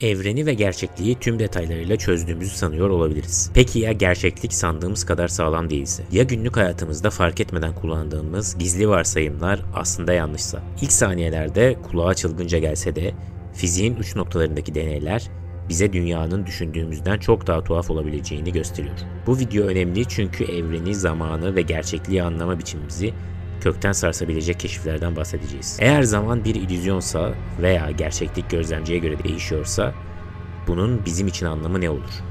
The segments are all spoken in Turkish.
Evreni ve gerçekliği tüm detaylarıyla çözdüğümüzü sanıyor olabiliriz. Peki ya gerçeklik sandığımız kadar sağlam değilse? Ya günlük hayatımızda fark etmeden kullandığımız gizli varsayımlar aslında yanlışsa? İlk saniyelerde kulağa çılgınca gelse de fiziğin uç noktalarındaki deneyler bize dünyanın düşündüğümüzden çok daha tuhaf olabileceğini gösteriyor. Bu video önemli çünkü evreni, zamanı ve gerçekliği anlama biçimimizi kökten sarsabilecek keşiflerden bahsedeceğiz. Eğer zaman bir illüzyonsa veya gerçeklik gözlemciye göre değişiyorsa bunun bizim için anlamı ne olur?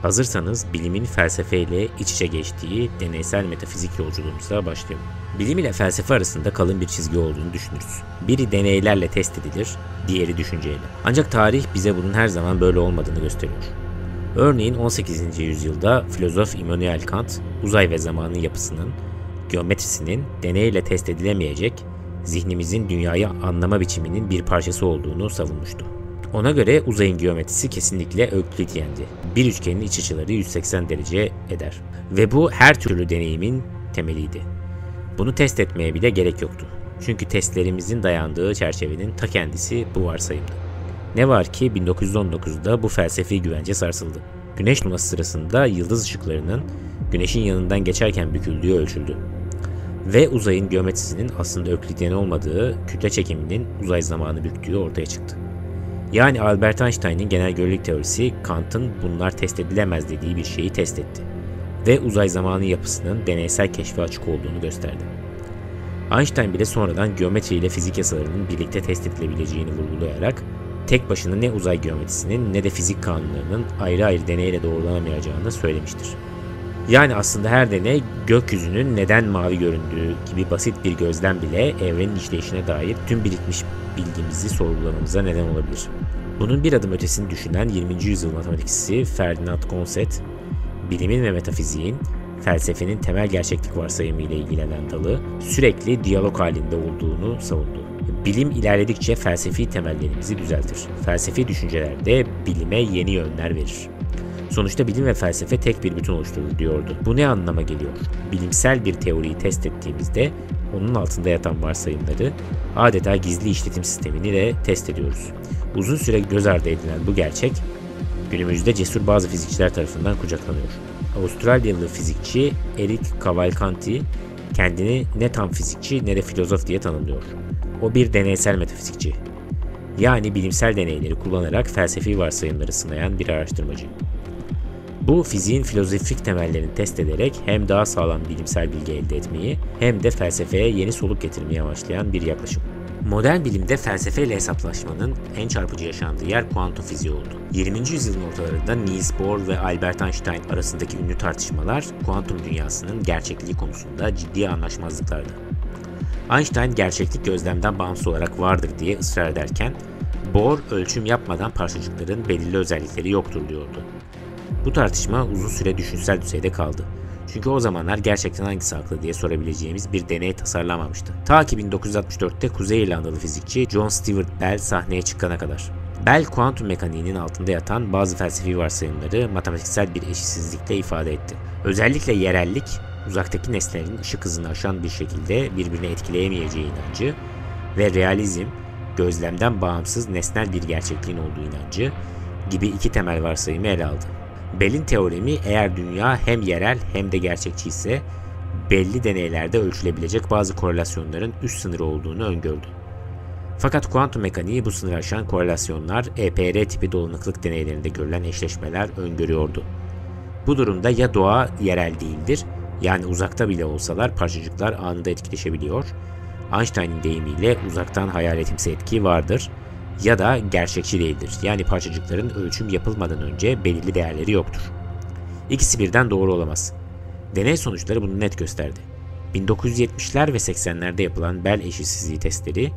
Hazırsanız bilimin felsefeyle iç içe geçtiği deneysel metafizik yolculuğumuza başlayalım. Bilim ile felsefe arasında kalın bir çizgi olduğunu düşünürüz. Biri deneylerle test edilir, diğeri düşünceyle. Ancak tarih bize bunun her zaman böyle olmadığını gösteriyor. Örneğin 18. yüzyılda filozof Immanuel Kant, uzay ve zamanın yapısının, geometrisinin deneyle test edilemeyecek, zihnimizin dünyayı anlama biçiminin bir parçası olduğunu savunmuştu. Ona göre uzayın geometrisi kesinlikle Öklidyendi. Bir üçgenin iç açıları 180 derece eder. Ve bu her türlü deneyimin temeliydi. Bunu test etmeye bile gerek yoktu. Çünkü testlerimizin dayandığı çerçevenin ta kendisi bu varsayımdı. Ne var ki 1919'da bu felsefi güvence sarsıldı. Güneş tutulması sırasında yıldız ışıklarının Güneş'in yanından geçerken büküldüğü ölçüldü. Ve uzayın geometrisinin aslında Öklidyen olmadığı, kütle çekiminin uzay zamanı büktüğü ortaya çıktı. Yani Albert Einstein'ın genel görelilik teorisi, Kant'ın bunlar test edilemez dediği bir şeyi test etti. Ve uzay zamanı yapısının deneysel keşfe açık olduğunu gösterdi. Einstein bile sonradan geometri ile fizik yasalarının birlikte test edilebileceğini vurgulayarak, tek başına ne uzay geometrisinin ne de fizik kanunlarının ayrı ayrı deneyle doğrulanamayacağını söylemiştir. Yani aslında her deney gökyüzünün neden mavi göründüğü gibi basit bir gözlem bile evrenin işleyişine dair tüm birikmiş bilgimizi sorgulamamıza neden olabilir. Bunun bir adım ötesini düşünen 20. yüzyıl matematikçisi Ferdinand Gonset, bilimin ve metafiziğin, felsefenin temel gerçeklik varsayımı ile ilgilenen dalı sürekli diyalog halinde olduğunu savundu. Bilim ilerledikçe felsefi temellerimizi düzeltir. Felsefi düşünceler de bilime yeni yönler verir. Sonuçta bilim ve felsefe tek bir bütün oluşturur diyordu. Bu ne anlama geliyor? Bilimsel bir teoriyi test ettiğimizde onun altında yatan varsayımları, adeta gizli işletim sistemini de test ediyoruz. Uzun süre göz ardı edilen bu gerçek, günümüzde cesur bazı fizikçiler tarafından kucaklanıyor. Avustralyalı fizikçi Eric Cavalcanti kendini ne tam fizikçi ne de filozof diye tanımlıyor. O bir deneysel metafizikçi. Yani bilimsel deneyleri kullanarak felsefi varsayımları sınayan bir araştırmacı. Bu fiziğin filozofik temellerini test ederek hem daha sağlam bilimsel bilgi elde etmeyi hem de felsefeye yeni soluk getirmeye amaçlayan bir yaklaşım. Modern bilimde felsefeyle hesaplaşmanın en çarpıcı yaşandığı yer kuantum fiziği oldu. 20. yüzyılın ortalarında Niels Bohr ve Albert Einstein arasındaki ünlü tartışmalar kuantum dünyasının gerçekliği konusunda ciddi anlaşmazlıklardı. Einstein gerçeklik gözlemden bağımsız olarak vardır diye ısrar ederken Bohr ölçüm yapmadan parçacıkların belirli özellikleri yoktur diyordu. Bu tartışma uzun süre düşünsel düzeyde kaldı. Çünkü o zamanlar gerçekten hangisi haklı diye sorabileceğimiz bir deney tasarlanmamıştı. Ta ki 1964'te Kuzey İrlandalı fizikçi John Stuart Bell sahneye çıkana kadar. Bell, kuantum mekaniğinin altında yatan bazı felsefi varsayımları matematiksel bir eşitsizlikle ifade etti. Özellikle yerellik, uzaktaki nesnelerin ışık hızını aşan bir şekilde birbirini etkileyemeyeceği inancı ve realizm, gözlemden bağımsız nesnel bir gerçekliğin olduğu inancı gibi iki temel varsayımı ele aldı. Bell'in teoremi eğer dünya hem yerel hem de gerçekçi ise belli deneylerde ölçülebilecek bazı korelasyonların üst sınırı olduğunu öngördü. Fakat kuantum mekaniği bu sınırı aşan korelasyonlar EPR tipi dolanıklık deneylerinde görülen eşleşmeler öngörüyordu. Bu durumda ya doğa yerel değildir, yani uzakta bile olsalar parçacıklar anında etkileşebiliyor, Einstein'in deyimiyle uzaktan hayaletimsi etki vardır, ya da gerçekçi değildir. Yani parçacıkların ölçüm yapılmadan önce belirli değerleri yoktur. İkisi birden doğru olamaz. Deney sonuçları bunu net gösterdi. 1970'ler ve 80'lerde yapılan Bell eşitsizliği testleri,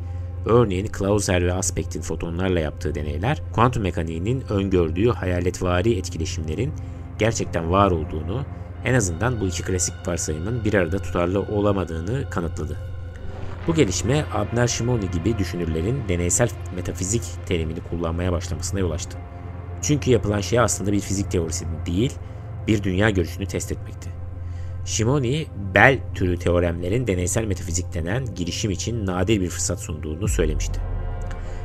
örneğin Clauser ve Aspect'in fotonlarla yaptığı deneyler, kuantum mekaniğinin öngördüğü hayaletvari etkileşimlerin gerçekten var olduğunu, en azından bu iki klasik varsayımın bir arada tutarlı olamadığını kanıtladı. Bu gelişme Abner Shimony gibi düşünürlerin deneysel metafizik terimini kullanmaya başlamasına yol açtı. Çünkü yapılan şey aslında bir fizik teorisi değil, bir dünya görüşünü test etmekti. Shimony, Bell türü teoremlerin deneysel metafizik denen girişim için nadir bir fırsat sunduğunu söylemişti.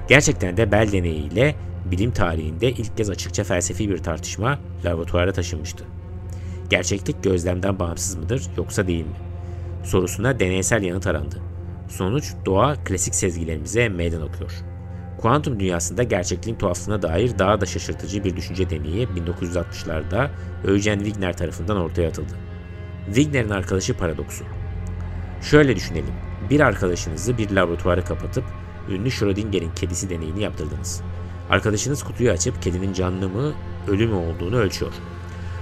Gerçekten de Bell deneyiyle bilim tarihinde ilk kez açıkça felsefi bir tartışma laboratuvara taşınmıştı. Gerçeklik gözlemden bağımsız mıdır yoksa değil mi? Sorusuna deneysel yanıt arandı. Sonuç doğa klasik sezgilerimize meydan okuyor. Kuantum dünyasında gerçekliğin tuhaflığına dair daha da şaşırtıcı bir düşünce deneyi 1960'larda Eugen Wigner tarafından ortaya atıldı. Wigner'in arkadaşı paradoksu. Şöyle düşünelim. Bir arkadaşınızı bir laboratuvara kapatıp ünlü Schrödinger'in kedisi deneyini yaptırdınız. Arkadaşınız kutuyu açıp kedinin canlı mı, ölü mü olduğunu ölçüyor.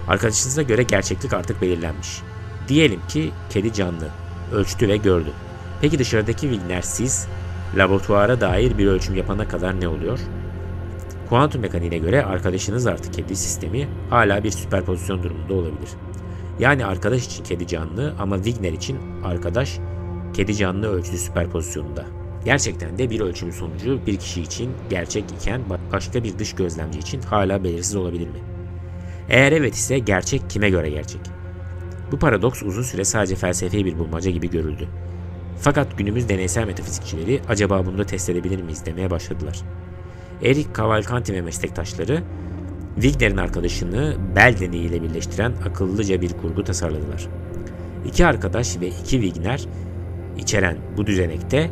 Arkadaşınıza göre gerçeklik artık belirlenmiş. Diyelim ki kedi canlı, ölçtü ve gördü. Peki dışarıdaki Wigner siz laboratuvara dair bir ölçüm yapana kadar ne oluyor? Kuantum mekaniğine göre arkadaşınız artık kedi sistemi hala bir süperpozisyon durumunda olabilir. Yani arkadaş için kedi canlı ama Wigner için arkadaş kedi canlı ölçütü süperpozisyonunda. Gerçekten de bir ölçümün sonucu bir kişi için gerçek iken başka bir dış gözlemci için hala belirsiz olabilir mi? Eğer evet ise gerçek kime göre gerçek? Bu paradoks uzun süre sadece felsefi bir bulmaca gibi görüldü. Fakat günümüz deneysel metafizikçileri acaba bunu da test edebilir miyiz demeye başladılar. Eric Cavalcanti ve meslektaşları Wigner'in arkadaşını Bell deneyiyle birleştiren akıllıca bir kurgu tasarladılar. İki arkadaş ve iki Wigner içeren bu düzenekte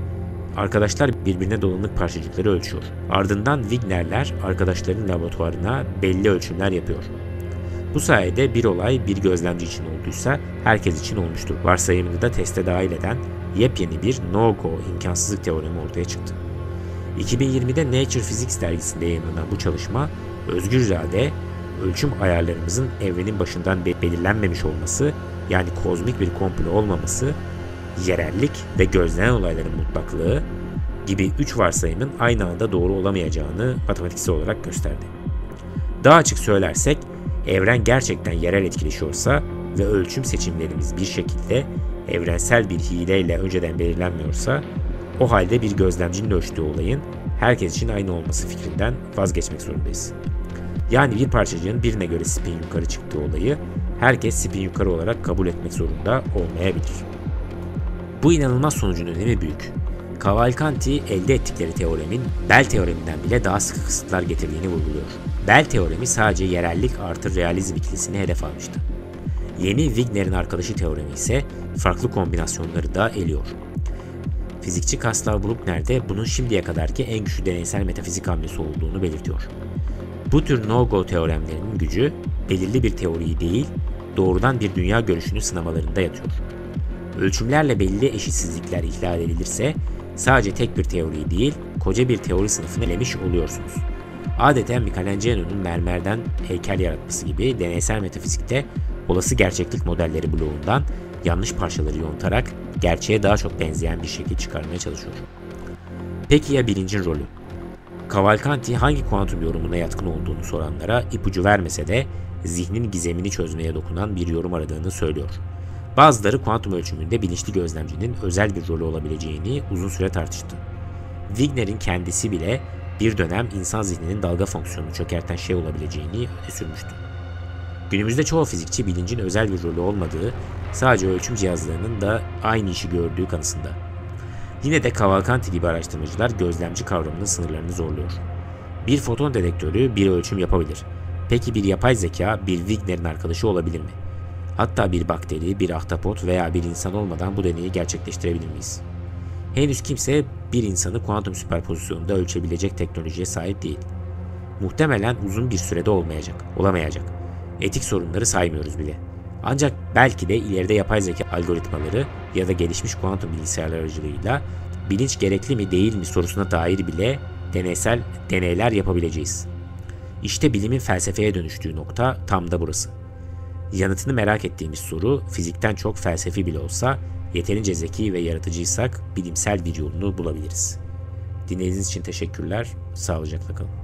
arkadaşlar birbirine dolanık parçacıkları ölçüyor. Ardından Wigner'ler arkadaşların laboratuvarına belli ölçümler yapıyor. Bu sayede bir olay bir gözlemci için olduysa herkes için olmuştur. Varsayımını da teste dahil eden yepyeni bir no-go imkansızlık teoremi ortaya çıktı. 2020'de Nature Physics dergisinde yayınlanan bu çalışma, özgür irade, ölçüm ayarlarımızın evrenin başından belirlenmemiş olması, yani kozmik bir komplo olmaması, yerellik ve gözlenen olayların mutlaklığı gibi 3 varsayımın aynı anda doğru olamayacağını matematiksel olarak gösterdi. Daha açık söylersek, evren gerçekten yerel etkileşiyorsa ve ölçüm seçimlerimiz bir şekilde evrensel bir hileyle önceden belirlenmiyorsa, o halde bir gözlemcinin ölçtüğü olayın herkes için aynı olması fikrinden vazgeçmek zorundayız. Yani bir parçacığın birine göre spin yukarı çıktığı olayı herkes spin yukarı olarak kabul etmek zorunda olmayabilir. Bu inanılmaz sonucun önemi büyük. Cavalcanti elde ettikleri teoremin Bell teoreminden bile daha sıkı kısıtlar getirdiğini vurguluyor. Bell teoremi sadece yerellik artı realizm ikilisini hedef almıştı. Yeni Wigner'in arkadaşı teoremi ise farklı kombinasyonları da eliyor. Fizikçi Kaspar Bruckner de bunun şimdiye kadarki en güçlü deneysel metafizik hamlesi olduğunu belirtiyor. Bu tür no-go teoremlerinin gücü belirli bir teoriyi değil, doğrudan bir dünya görüşünü sınamalarında yatıyor. Ölçümlerle belli eşitsizlikler ihlal edilirse sadece tek bir teoriyi değil, koca bir teori sınıfını elemiş oluyorsunuz. Adeta Michelangelo'nun mermerden heykel yaratması gibi deneysel metafizikte olası gerçeklik modelleri bloğundan yanlış parçaları yontarak gerçeğe daha çok benzeyen bir şekil çıkarmaya çalışıyor. Peki ya bilincin rolü? Cavalcanti hangi kuantum yorumuna yatkın olduğunu soranlara ipucu vermese de zihnin gizemini çözmeye dokunan bir yorum aradığını söylüyor. Bazıları kuantum ölçümünde bilinçli gözlemcinin özel bir rolü olabileceğini uzun süre tartıştı. Wigner'in kendisi bile bir dönem insan zihninin dalga fonksiyonunu çökerten şey olabileceğini öne sürmüştü. Günümüzde çoğu fizikçi bilincin özel bir rolü olmadığı, sadece ölçüm cihazlarının da aynı işi gördüğü kanısında. Yine de Cavalcanti gibi araştırmacılar gözlemci kavramının sınırlarını zorluyor. Bir foton dedektörü bir ölçüm yapabilir. Peki bir yapay zeka bir Wigner'in arkadaşı olabilir mi? Hatta bir bakteri, bir ahtapot veya bir insan olmadan bu deneyi gerçekleştirebilir miyiz? Henüz kimse bir insanı kuantum süperpozisyonunda ölçebilecek teknolojiye sahip değil. Muhtemelen uzun bir sürede olamayacak. Etik sorunları saymıyoruz bile. Ancak belki de ileride yapay zeka algoritmaları ya da gelişmiş kuantum bilgisayarlar aracılığıyla bilinç gerekli mi değil mi sorusuna dair bile deneysel deneyler yapabileceğiz. İşte bilimin felsefeye dönüştüğü nokta tam da burası. Yanıtını merak ettiğimiz soru fizikten çok felsefi bile olsa yeterince zeki ve yaratıcıysak bilimsel bir yolunu bulabiliriz. Dinlediğiniz için teşekkürler, sağlıcakla kalın.